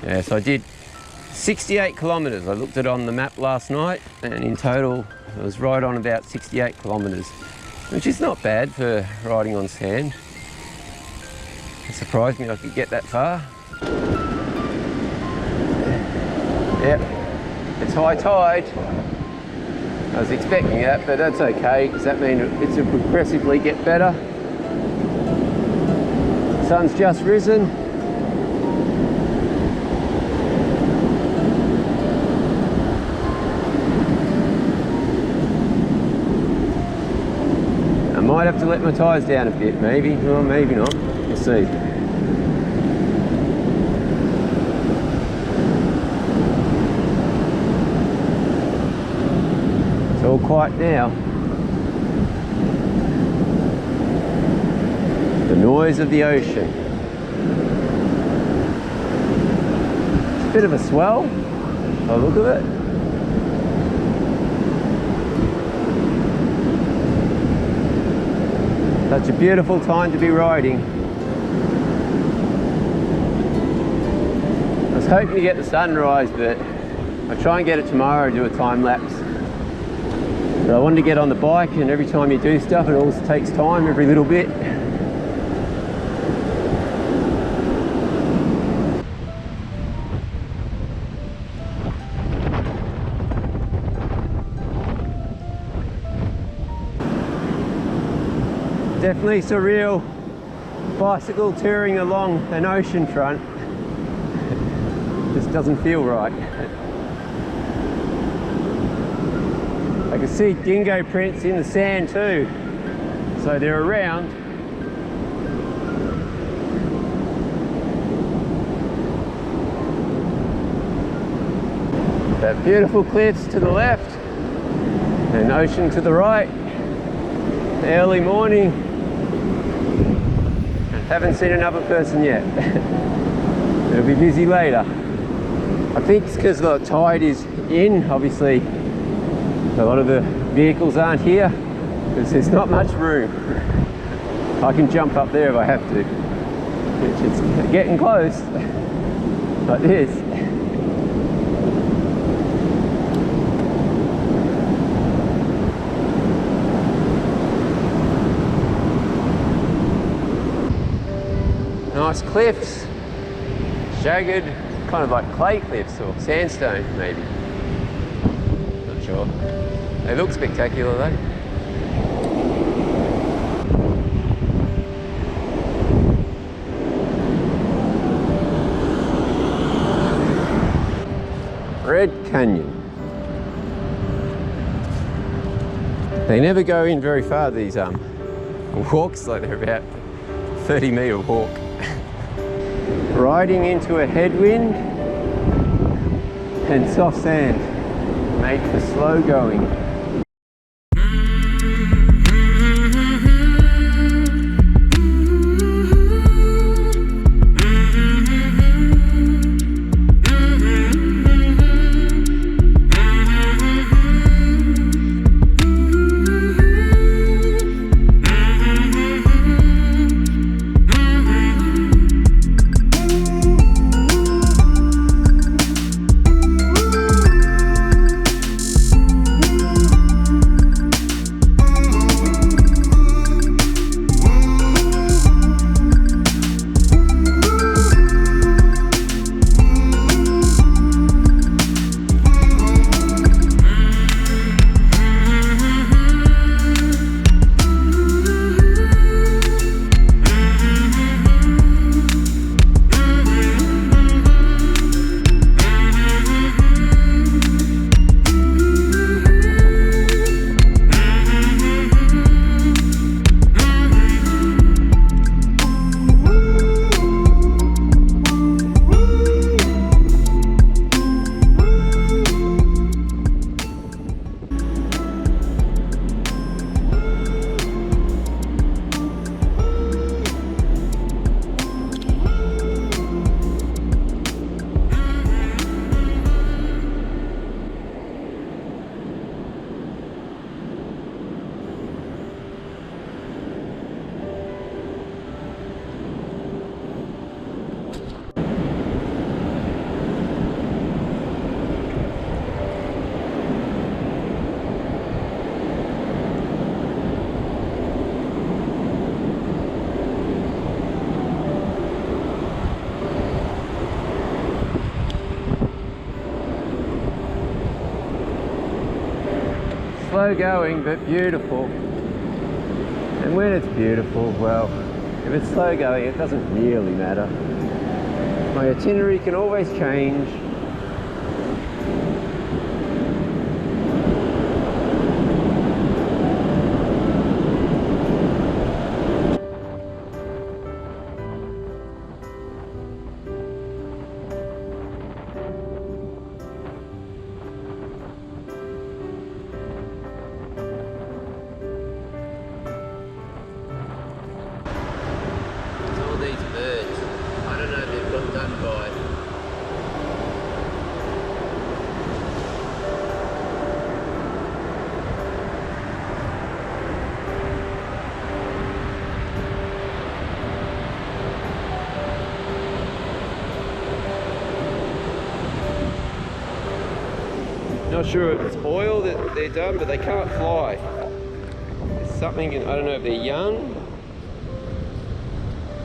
Yeah, so I did 68 kilometres. I looked at it on the map last night, and in total it was right on about 68 kilometres, which is not bad for riding on sand. It surprised me I could get that far. Yep, it's high tide. I was expecting that, but that's okay, because that means it'll progressively get better. Sun's just risen. I might have to let my tyres down a bit, maybe, or maybe not. We'll see. It's all quiet now. The noise of the ocean. It's a bit of a swell. Oh, look at it. Such a beautiful time to be riding. I was hoping to get the sunrise, but I'll try and get it tomorrow, do a time lapse. But I wanted to get on the bike, and every time you do stuff, it always takes time, every little bit. Definitely surreal bicycle touring along an ocean front. Just doesn't feel right. I can see dingo prints in the sand too, so they're around. That beautiful cliffs to the left and ocean to the right. Early morning. Haven't seen another person yet. It'll be busy later. I think it's because the tide is in, obviously. A lot of the vehicles aren't here because there's not much room. I can jump up there if I have to, which is getting close, like this. Nice cliffs, jagged, kind of like clay cliffs or sandstone maybe. Not sure. They look spectacular though. Red Canyon. They never go in very far, these walks, like they're about 30-metre walk. Riding into a headwind and soft sand make for slow going. slow going but beautiful. And when it's beautiful, well, if it's slow going, it doesn't really matter. My itinerary can always change. Not sure if it's oil that they're done, but they can't fly. There's something, I don't know if they're young,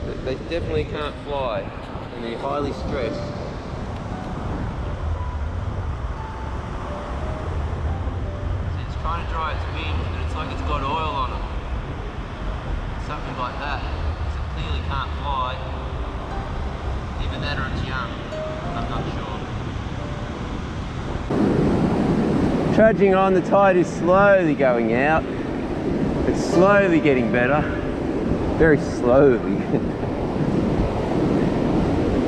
but they definitely can't fly, and they're highly stressed. See, it's trying to dry its wings, but it's like it's got oil on it. Something like that. So it clearly can't fly. Either that or it's young. I'm not sure. Trudging on, the tide is slowly going out. It's slowly getting better. Very slowly.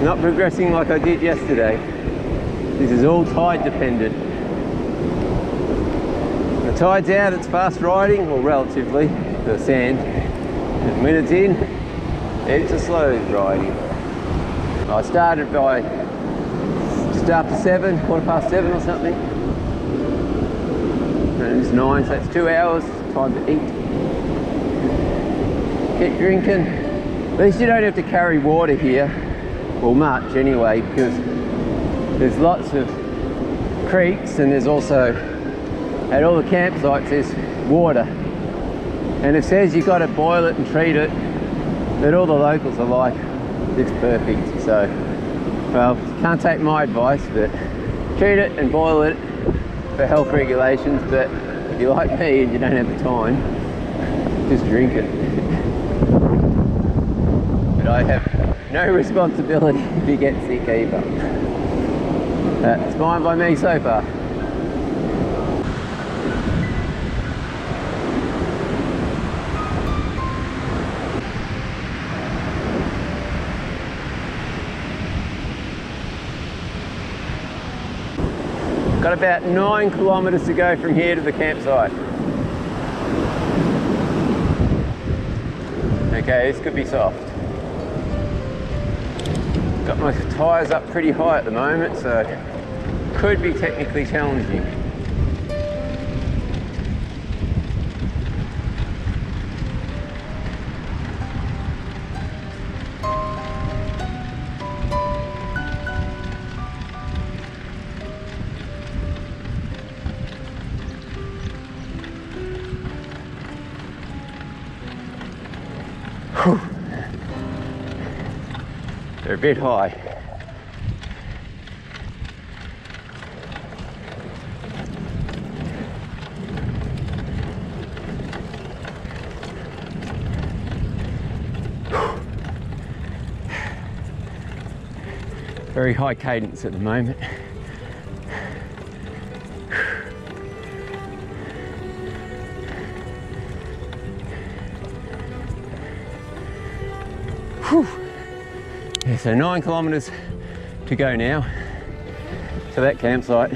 Not progressing like I did yesterday. This is all tide dependent. When the tide's out, it's fast riding, or relatively, the sand. And when it's in, it's a slow riding. I started by just after 7, quarter past 7 or something. And it's 9, so it's 2 hours, time to eat. Keep drinking. At least you don't have to carry water here, or much anyway, because there's lots of creeks, and there's also, at all the campsites, there's water. And it says you've got to boil it and treat it, but all the locals are like, it's perfect. So, well, can't take my advice, but treat it and boil it for health regulations. But if you're like me and you don't have the time, just drink it. But I have no responsibility if you get sick either. It's fine by me so far. Got about 9 kilometres to go from here to the campsite. Okay, this could be soft. Got my tyres up pretty high at the moment, so could be technically challenging. They're a bit high. Very high cadence at the moment. Whew. Yeah, so 9 kilometres to go now to that campsite.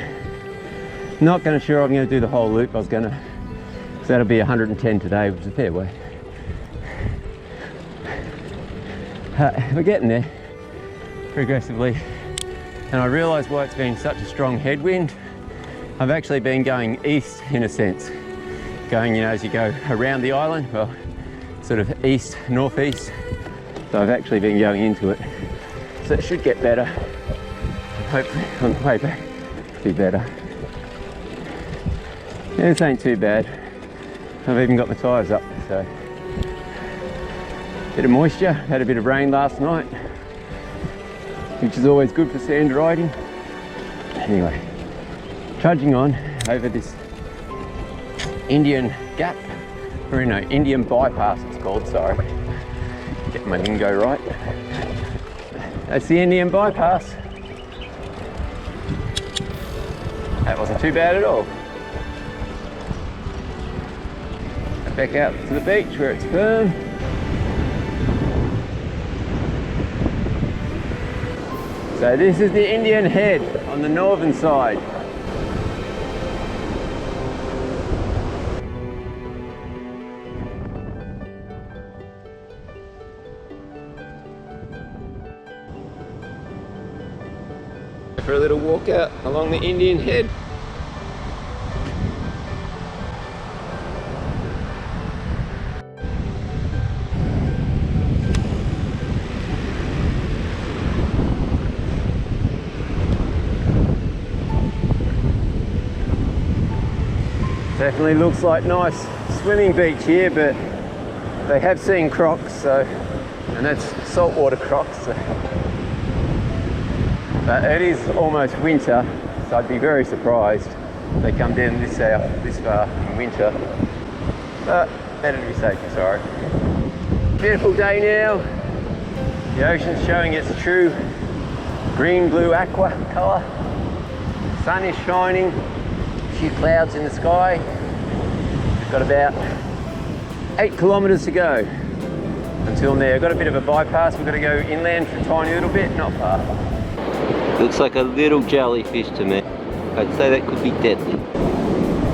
Not going to sure I'm going to do the whole loop. I was going to, so that'll be 110 today, which is a fair way. We're getting there progressively, and I realise why it's been such a strong headwind. I've actually been going east in a sense, going, you know, as you go around the island, well, sort of east, northeast. So I've actually been going into it. So it should get better. Hopefully on the way back, it'll be better. Yeah, this ain't too bad. I've even got my tyres up, so. Bit of moisture, had a bit of rain last night, which is always good for sand riding. Anyway, trudging on over this Indian Gap, or no, Indian Bypass it's called, sorry. Get my lingo right. That's the Indian Bypass. That wasn't too bad at all. Back out to the beach where it's firm. So this is the Indian Head on the northern side. For a little walk out along the Indian Head. Definitely looks like nice swimming beach here, but they have seen crocs, so, and that's saltwater crocs. So. But it is almost winter, so I'd be very surprised if they come down this far in winter. But better to be safe than sorry. Beautiful day now. The ocean's showing its true green, blue, aqua colour. Sun is shining. A few clouds in the sky. We've got about 8 kilometres to go until there. I've got a bit of a bypass. We've got to go inland for a tiny little bit, not far. Looks like a little jellyfish to me. I'd say that could be deadly.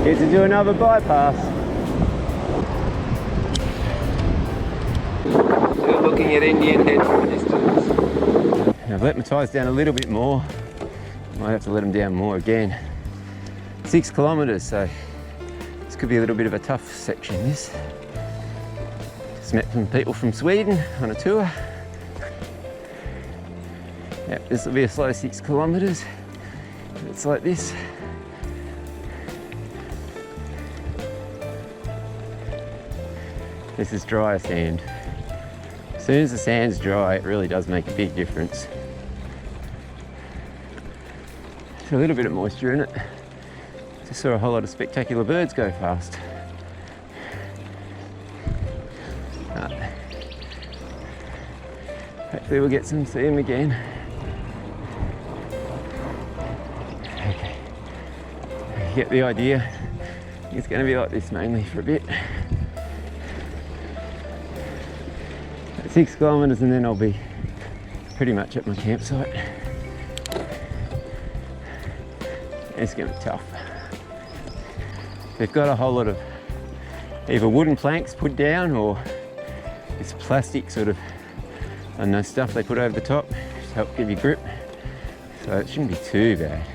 Here to do another bypass. So we're looking at Indian Head from a distance. I've let my tyres down a little bit more. Might have to let them down more again. 6 kilometres, so this could be a little bit of a tough section, this. Just met some people from Sweden on a tour. Yep, this will be a slow 6 kilometres. It's like this. This is drier sand. As soon as the sand's dry, it really does make a big difference. There's a little bit of moisture in it. Just saw a whole lot of spectacular birds go past. Hopefully we'll get some, see them again. Okay, you get the idea. It's going to be like this mainly for a bit. 6 kilometres and then I'll be pretty much at my campsite. It's going to be tough. They've got a whole lot of either wooden planks put down or this plastic sort of, I don't know, stuff they put over the top to help give you grip. So it shouldn't be too bad.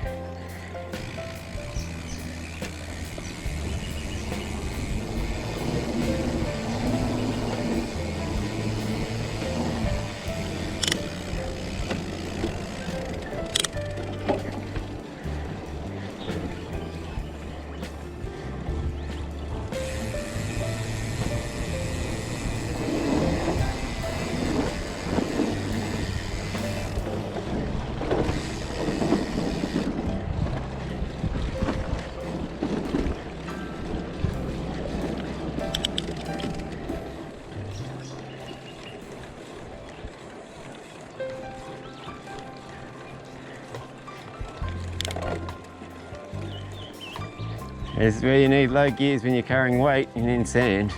This is where you need low gears when you're carrying weight and in sand.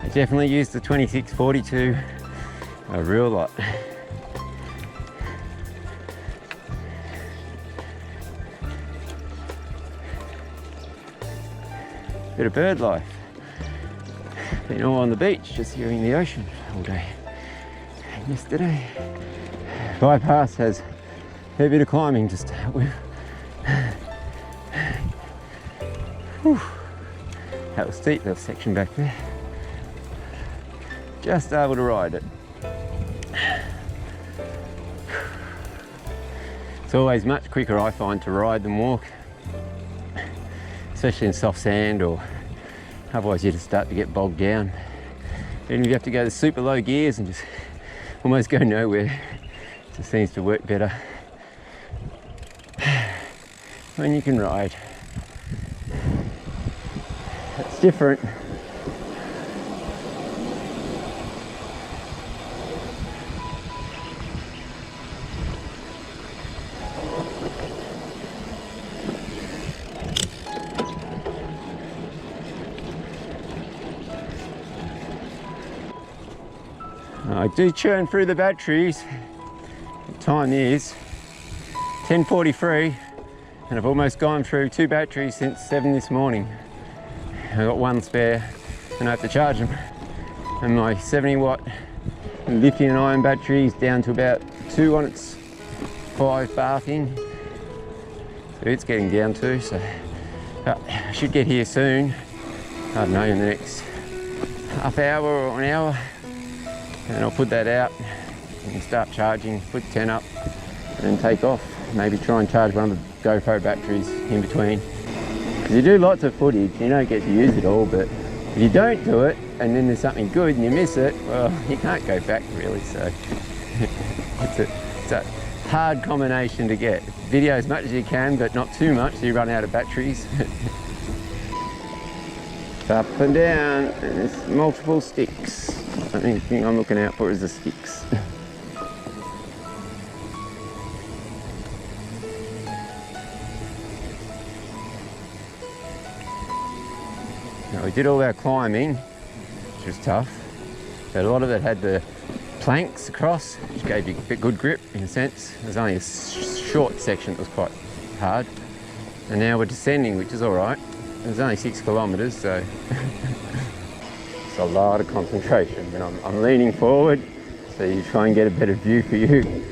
I definitely use the 2642 a real lot. Bit of bird life. Been all on the beach, just hearing the ocean all day. And yesterday, bypass has a fair bit of climbing just to help with. Whew. That was steep, that section back there. Just able to ride it. It's always much quicker, I find, to ride than walk. Especially in soft sand, or otherwise you just start to get bogged down. Even if you have to go to super low gears and just almost go nowhere, it just seems to work better when you can ride. It's different. I do churn through the batteries. The time is 10:43 and I've almost gone through 2 batteries since 7 this morning. I've got 1 spare and I have to charge them. And my 70-watt lithium ion battery is down to about 2 on its 5 bar thing. So it's getting down to, so I should get here soon. I don't know, in the next half hour or an hour. And I'll put that out and start charging, put the tent up and then take off. Maybe try and charge one of the GoPro batteries in between. Because you do lots of footage, you don't get to use it all, but if you don't do it and then there's something good and you miss it, well, you can't go back really, so it's a hard combination to get. Video as much as you can, but not too much so you run out of batteries. It's up and down and there's multiple sticks. The only thing I'm looking out for is the sticks. Now we did all our climbing, which was tough, but a lot of it had the planks across, which gave you a bit good grip in a sense. There's only a short section that was quite hard. And now we're descending, which is all right. There's only 6 kilometres, so it's a lot of concentration. And I'm leaning forward, so you try and get a better view for you.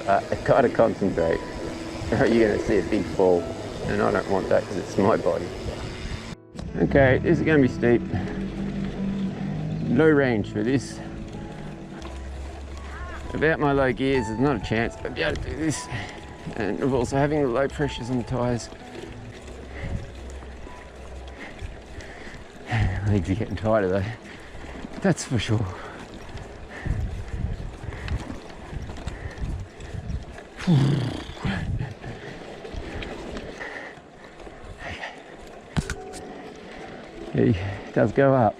But got to concentrate, or you're going to see a big fall, and I don't want that because it's my body. Okay, this is going to be steep. Low range for this. About my low gears, there's not a chance I'll be able to do this. And we're also having the low pressures on the tyres. Legs are getting tighter though, that's for sure. It does go up.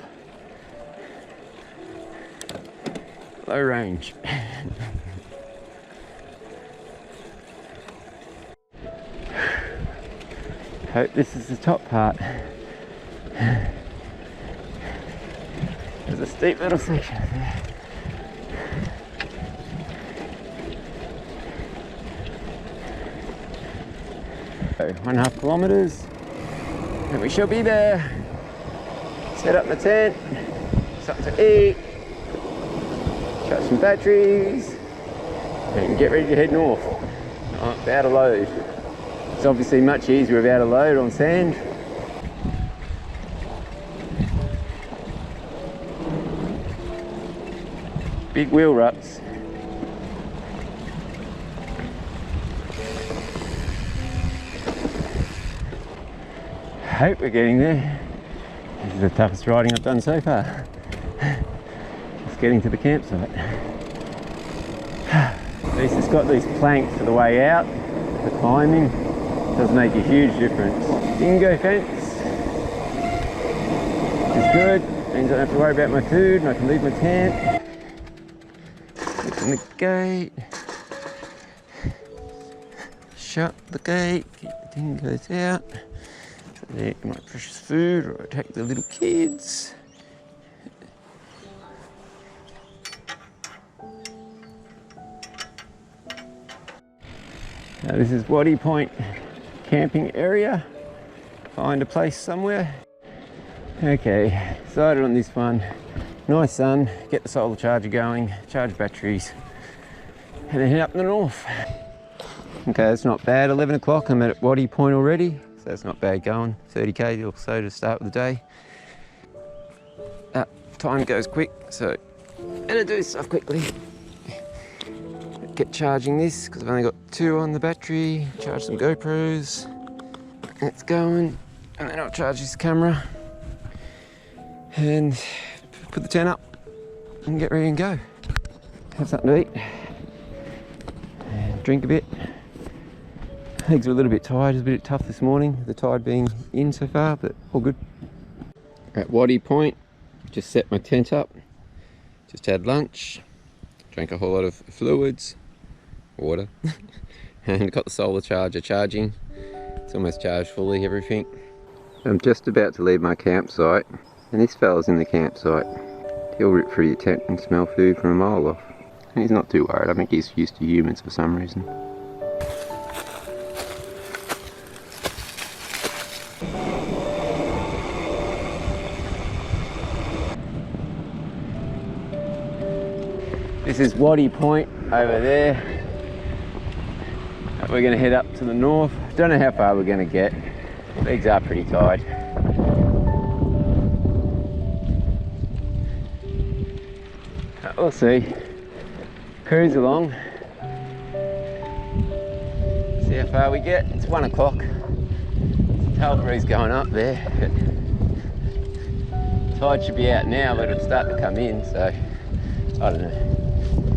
Low range. Hope this is the top part. There's a steep little section there. So 1.5 kilometres and we shall be there. Set up my tent, something to eat, charge some batteries and get ready to head north. Without a load. It's obviously much easier without a load on sand. Big wheel ruts. Hope we're getting there. This is the toughest riding I've done so far. Just getting to the campsite. At least it's got these planks for the way out. The climbing does make a huge difference. Dingo fence is good. Means I don't have to worry about my food and I can leave my tent. Open the gate, shut the gate, keep the dingoes out. So there my precious food, or I take the little kids. Now this is Waddy Point Camping Area. Find a place somewhere. Okay, decided on this one. Nice sun, get the solar charger going, charge batteries, and then head up the north. Okay, that's not bad. 11 o'clock, I'm at Waddy Point already, so that's not bad going. 30k or so to start with the day. Time goes quick, so better do stuff quickly. Get charging this, because I've only got 2 on the battery. Charge some GoPros. It's going, and then I'll charge this camera. And put the tent up and get ready and go. Have something to eat and drink a bit. Legs are a little bit tired, it's a bit tough this morning, the tide being in so far, but all good. At Waddy Point, just set my tent up, just had lunch, drank a whole lot of fluids, water, and got the solar charger charging. It's almost charged fully, everything. I'm just about to leave my campsite, and this fella's in the campsite. He'll rip through your tent and smell food from a mile off. And he's not too worried. I think he's used to humans for some reason. This is Waddy Point over there. We're going to head up to the north. Don't know how far we're going to get. Legs are pretty tired. We'll see. Cruise along. See how far we get. It's 1 o'clock. Tail breeze going up there. Tide should be out now, but it'll start to come in, so I don't know.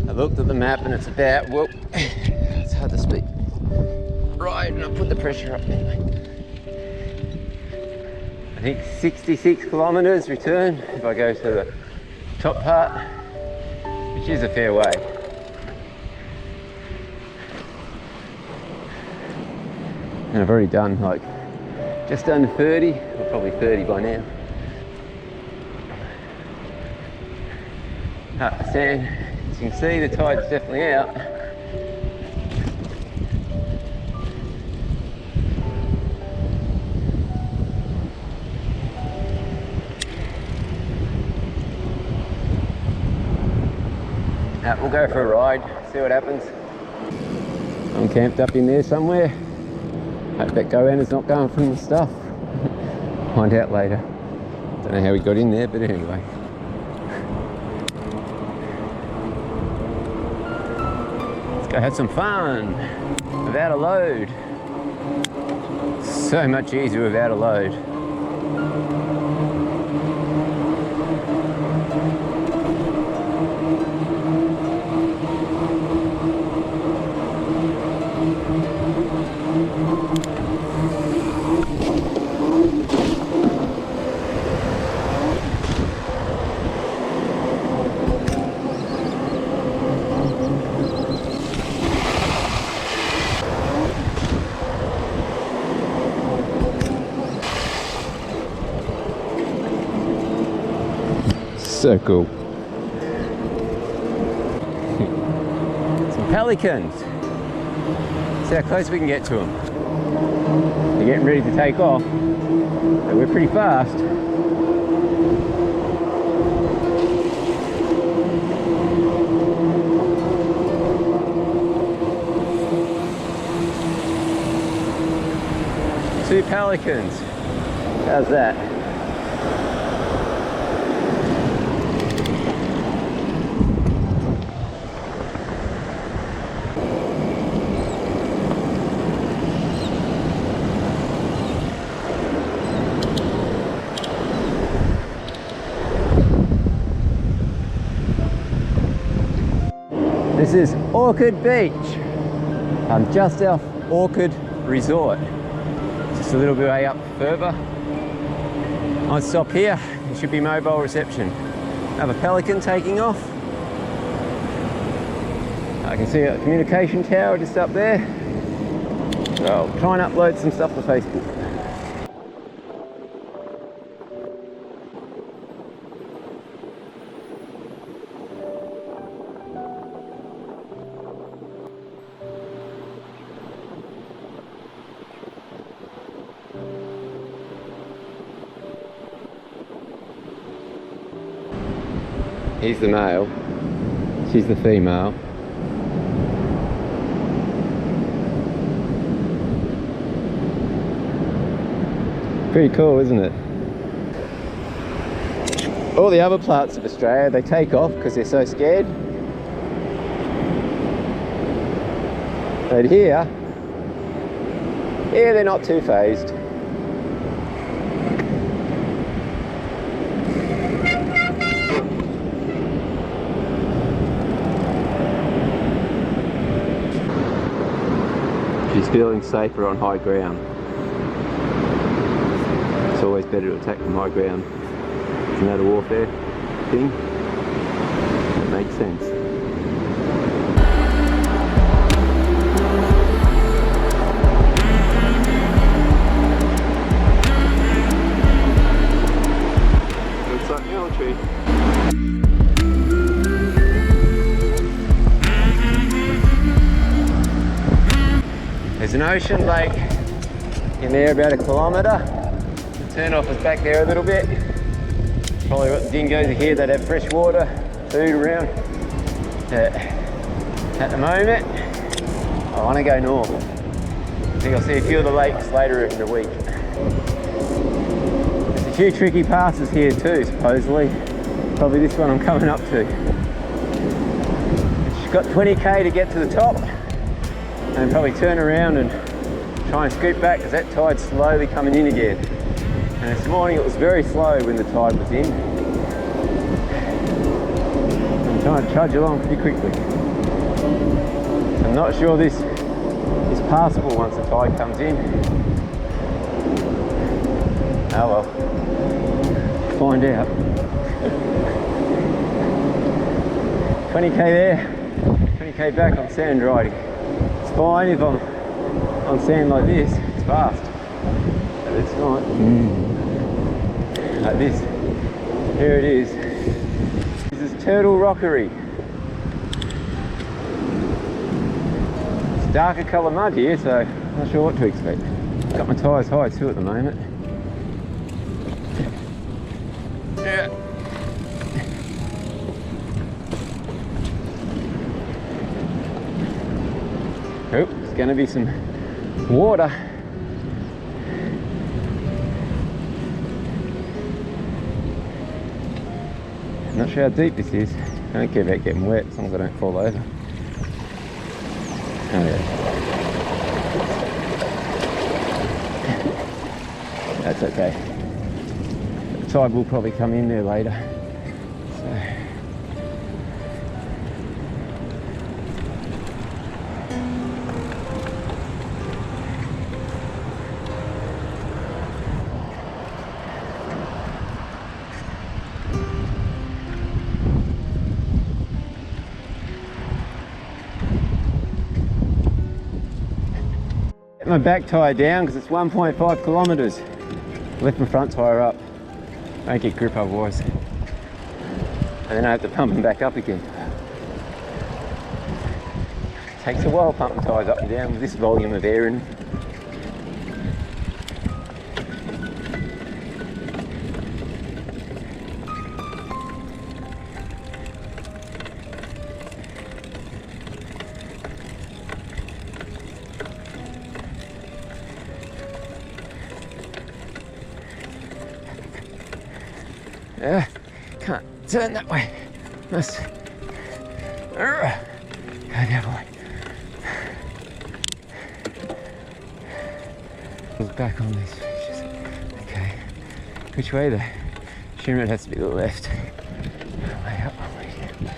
I looked at the map and it's about, whoa, it's hard to speak. Right, and I put the pressure up anyway. I think 66 kilometres return if I go to the top part, which is a fair way. And I've already done like just under 30, or probably 30 by now. Up the sand, as you can see the tide's definitely out. We'll go for a ride, see what happens. I'm camped up in there somewhere. Hope that goanna's not going from the stuff. Find out later. Don't know how we got in there, but anyway. Let's go have some fun without a load. So much easier without a load. So cool. Some pelicans. See how close we can get to them. They're getting ready to take off. So we're pretty fast. Two pelicans. How's that? This is Orchid Beach. I'm just off Orchid Resort. Just a little bit way up further. I'll stop here. There should be mobile reception. Another pelican taking off. I can see a communication tower just up there. So I'll try and upload some stuff to Facebook. He's the male, she's the female. Pretty cool, isn't it? All the other parts of Australia, they take off because they're so scared. But here they're not too phased. She's feeling safer on high ground. It's always better to attack from high ground. Isn't that a warfare thing? That makes sense. Looks like military. There's an ocean lake in there about 1 kilometre. The turn off is back there a little bit. Probably got the dingoes here that have fresh water, food around. At the moment, I want to go north. I think I'll see a few of the lakes later in the week. There's a few tricky passes here too, supposedly. Probably this one I'm coming up to. It's got 20k to get to the top, and probably turn around and try and scoot back because that tide's slowly coming in again. And this morning it was very slow when the tide was in. I'm trying to trudge along pretty quickly. I'm not sure this is passable once the tide comes in. Oh well, find out. 20k there, 20k back on sand riding. It's fine if I'm on sand like this, it's fast. But it's not. Like this. Here it is. This is Turtle Rockery. It's darker colour mud here, so I'm not sure what to expect. Got my tyres high too at the moment. Yeah. Oh, there's going to be some water. I'm not sure how deep this is. I don't care about getting wet as long as I don't fall over. Oh yeah. That's okay. The tide will probably come in there later. So. My back tyre down because it's 1.5 kilometres. Lift my front tyre up. Don't get grip otherwise. And then I have to pump them back up again. Takes a while pumping tyres up and down with this volume of air in them. Yeah, can't turn that way. Must go that way. Back on these fishes. Okay. Which way though? Assume it has to be the left. Way up, way down.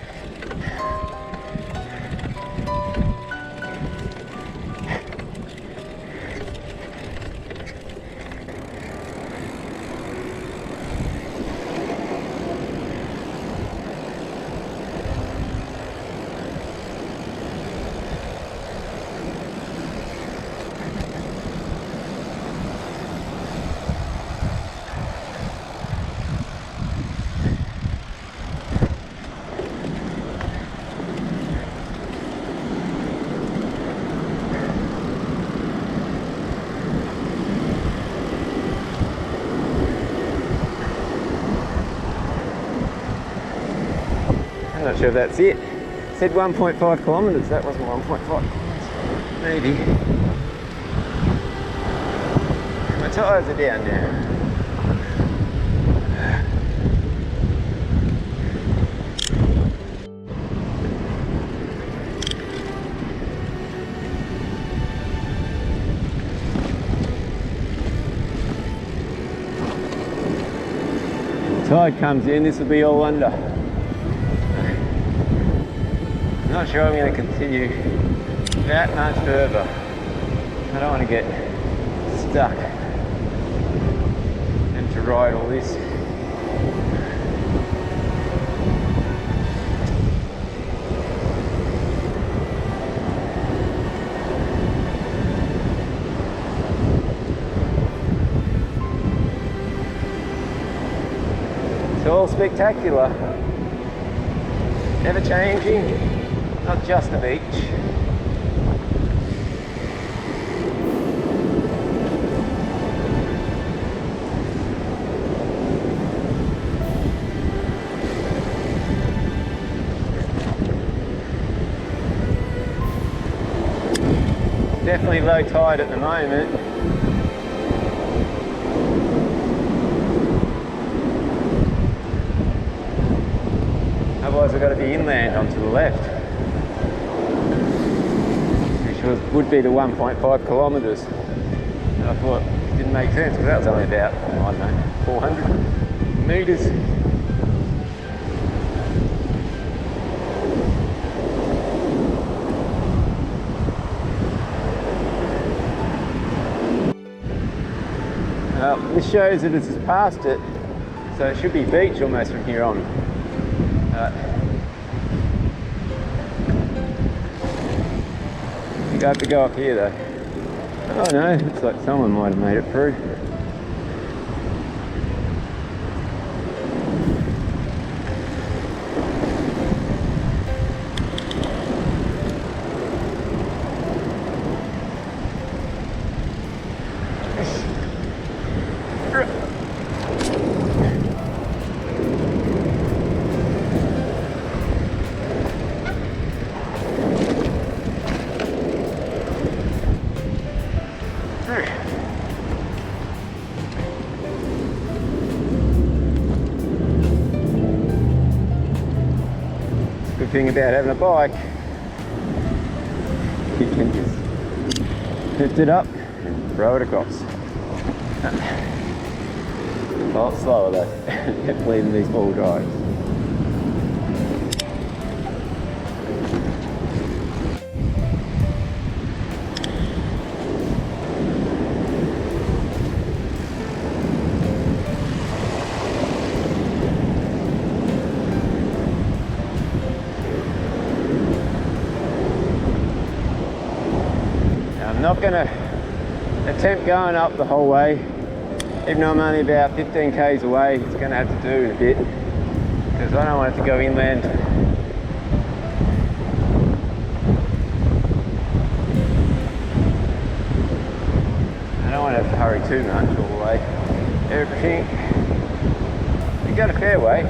I'm not sure if that's it. It said 1.5 kilometres, that wasn't 1.5. Maybe. My tyres are down now. Tide comes in, this will be all under. Not sure I'm going to continue that much further. I don't want to get stuck and to ride all this. all spectacular. Ever changing, not just a beach. Definitely low tide at the moment. Otherwise I've got to be inland onto the left, which would be the 1.5 kilometres. And I thought it didn't make sense because that was only about, I don't know, 400 metres. This shows that it's past it, so it should be beach almost from here on. I think I have to go up here though. Oh no, looks like someone might have made it through. Good thing about having a bike, you can just lift it up and throw it across. A lot slower though, definitely than these all drives. I'm not going to attempt going up the whole way, even though I'm only about 15 k's away. It's going to have to do in a bit because I don't want it to go inland. I don't want to have to hurry too much all the way. Everything, you got a fair way.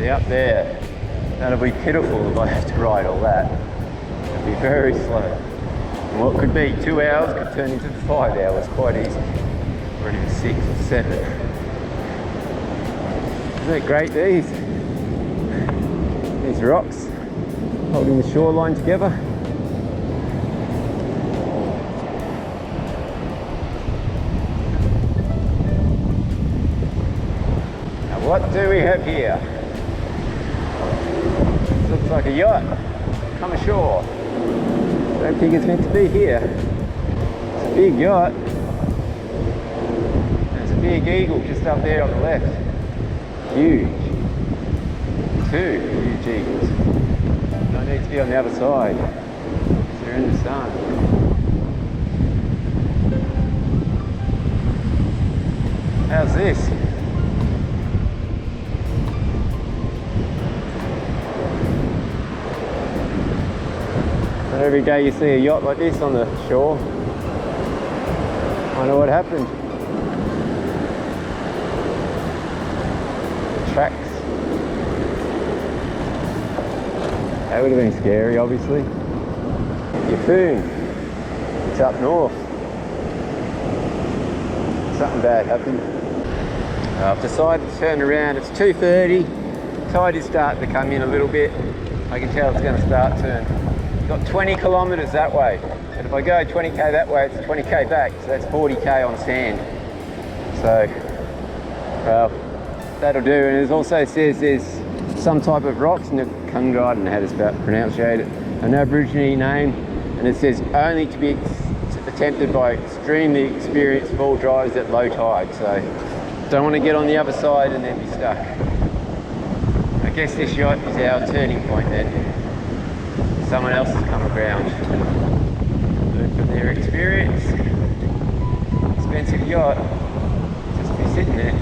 Up there, that'll be pitiful if I have to ride all that. It'll be very slow. And what could be 2 hours could turn into 5 hours quite easy, or even 6 or 7. Isn't it great, these rocks holding the shoreline together? Now what do we have here? Looks like a yacht come ashore. Don't think it's meant to be here. It's a big yacht. There's a big eagle just up there on the left. Huge. 2 huge eagles. And I need to be on the other side because they're in the sun. How's this? Every day you see a yacht like this on the shore. I know what happened. The tracks. That would have been scary, obviously. Yeppoon. It's up north. Something bad happened. I've decided to turn around. It's 2:30. Tide is starting to come in a little bit. I can tell it's going to start turn. Got 20 kilometres that way, and if I go 20k that way, it's 20k back, so that's 40k on sand. So, well, that'll do. And it also says there's some type of rocks in the Kunga, I don't know how to pronounce it, an Aborigine name, and it says only to be attempted by extremely experienced full drivers at low tide. So, don't want to get on the other side and then be stuck. I guess this yacht is our turning point then. someone else has come around. Learn from their experience. Expensive yacht, just be sitting there.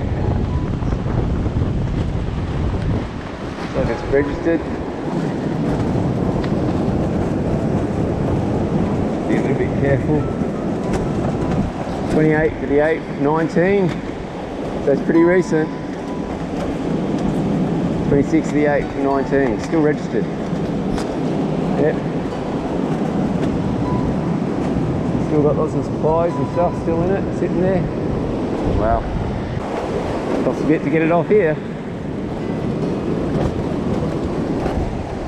Looks like it's registered. Be a little bit careful. 28 to the 8th, 19. So it's pretty recent. 26 to the 8th, 19. Still registered. Yep. Still got lots of supplies and stuff still in it, sitting there. Wow. Costs a bit to get it off here.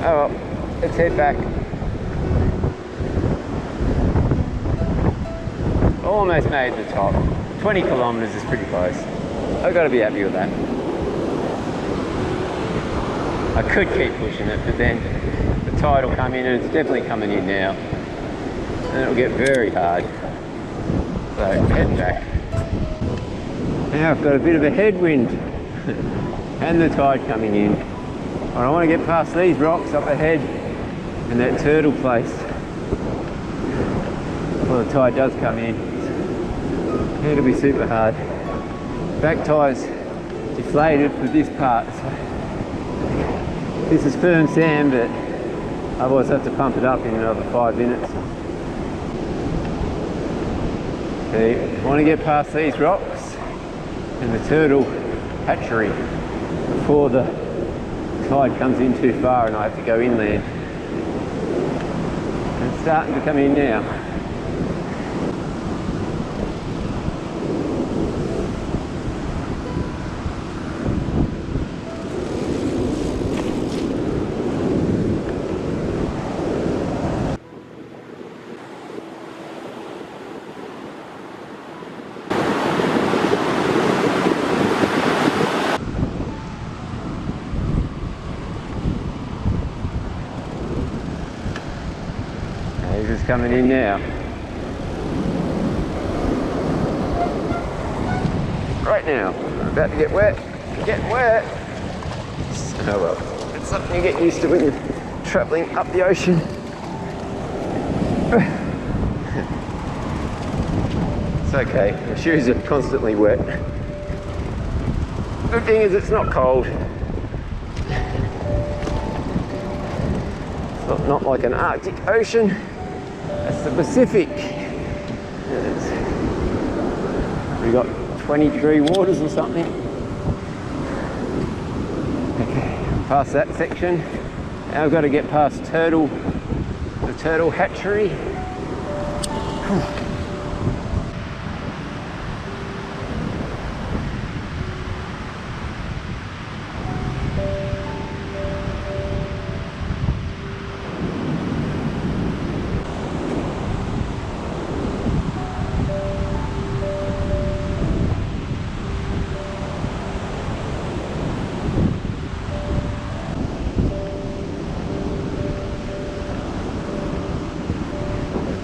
Oh well, let's head back. Almost made the top. 20 kilometres is pretty close. I've got to be happy with that. I could keep pushing it, but then the tide will come in, and it's definitely coming in now. And it'll get very hard. So head back. Now I've got a bit of a headwind and the tide coming in. I want to get past these rocks up ahead and that turtle place. Well, the tide does come in. It'll be super hard. Back tyre's deflated for this part. So this is firm sand, but otherwise I have to pump it up in another 5 minutes. Okay, I want to get past these rocks and the turtle hatchery before the tide comes in too far and I have to go inland. And it's starting to come in now. Coming in now. Right now, I'm about to get wet. Get wet! Oh well, it's something you get used to when you're travelling up the ocean. It's okay, my shoes are constantly wet. Good thing is it's not cold. It's not like an Arctic Ocean. That's the Pacific. We got 20 degree waters or something. Okay, past that section. Now I've got to get past the turtle hatchery.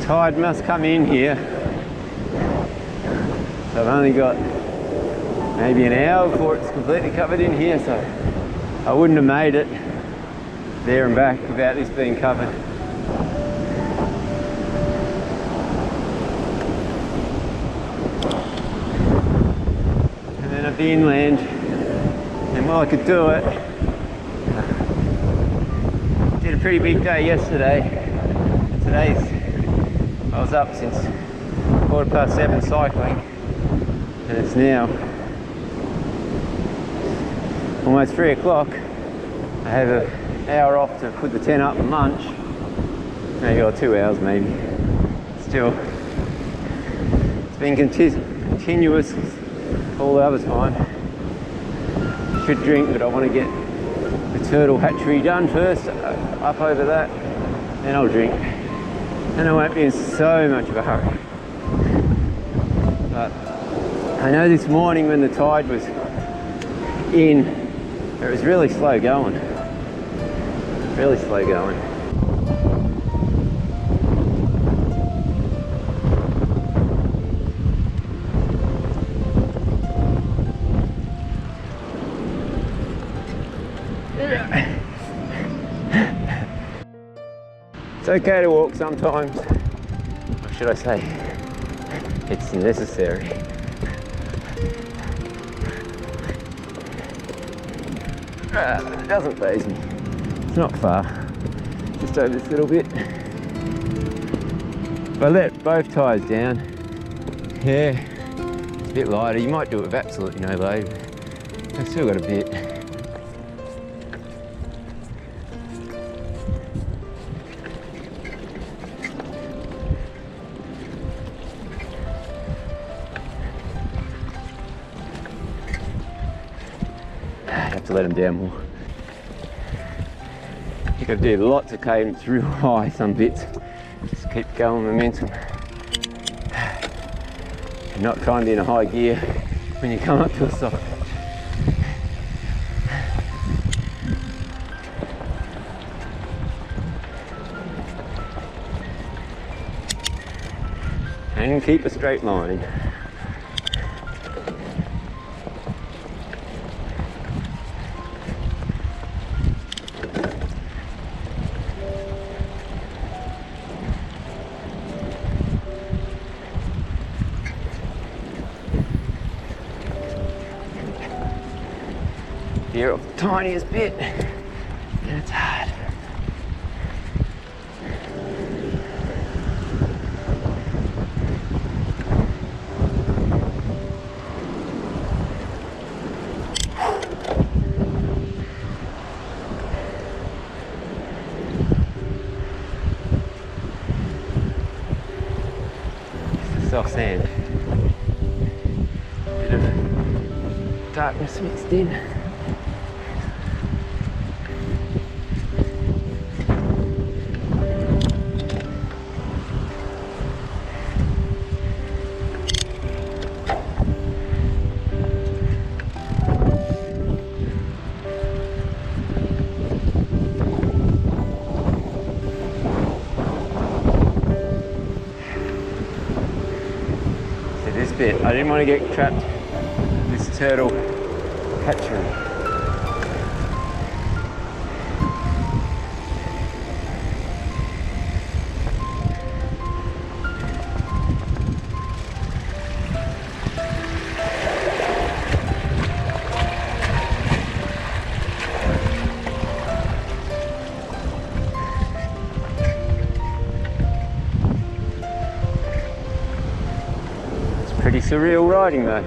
Tide must come in here. So I've only got maybe an hour before it's completely covered in here, so I wouldn't have made it there and back without this being covered. And then at the inland, and while I could do it, did a pretty big day yesterday. I was up since 7:15 cycling, and it's now almost 3 o'clock. I have an hour off to put the tent up and lunch. Maybe, or 2 hours maybe. Still, it's been continuous all the other time. Should drink, but I want to get the turtle hatchery done first, up over that, then I'll drink. And I won't be in so much of a hurry. But I know this morning when the tide was in, it was really slow going. Really slow going. okay to walk sometimes. Or should I say, it's necessary. It doesn't faze me. It's not far. Just over this little bit. If I let both tyres down, yeah, it's a bit lighter. You might do it with absolutely no load. I've still got a bit. Have to let them down more. You've got to do lots of cadence real high, some bits. Just keep going momentum. You're not trying to be in a high gear when you come up to a soft patch. And keep a straight line. You're off the tiniest bit, and it's hard. It's the soft sand. Bit of darkness mixed in. I didn't want to get trapped in this turtle hatchery. Pretty surreal riding though.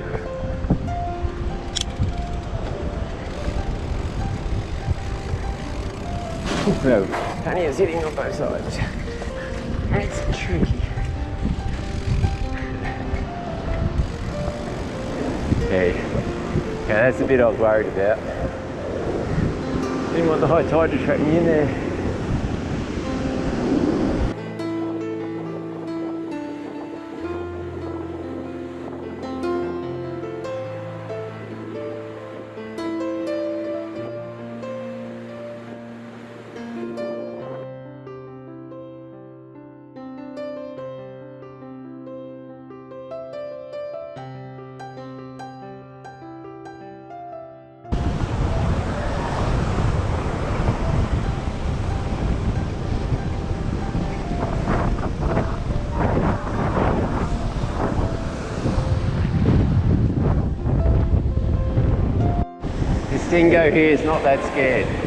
So, panniers hitting on both sides. It's tricky. Okay, that's the bit I was worried about. Didn't want the high tide to trap me in there. Dingo here is not that scared.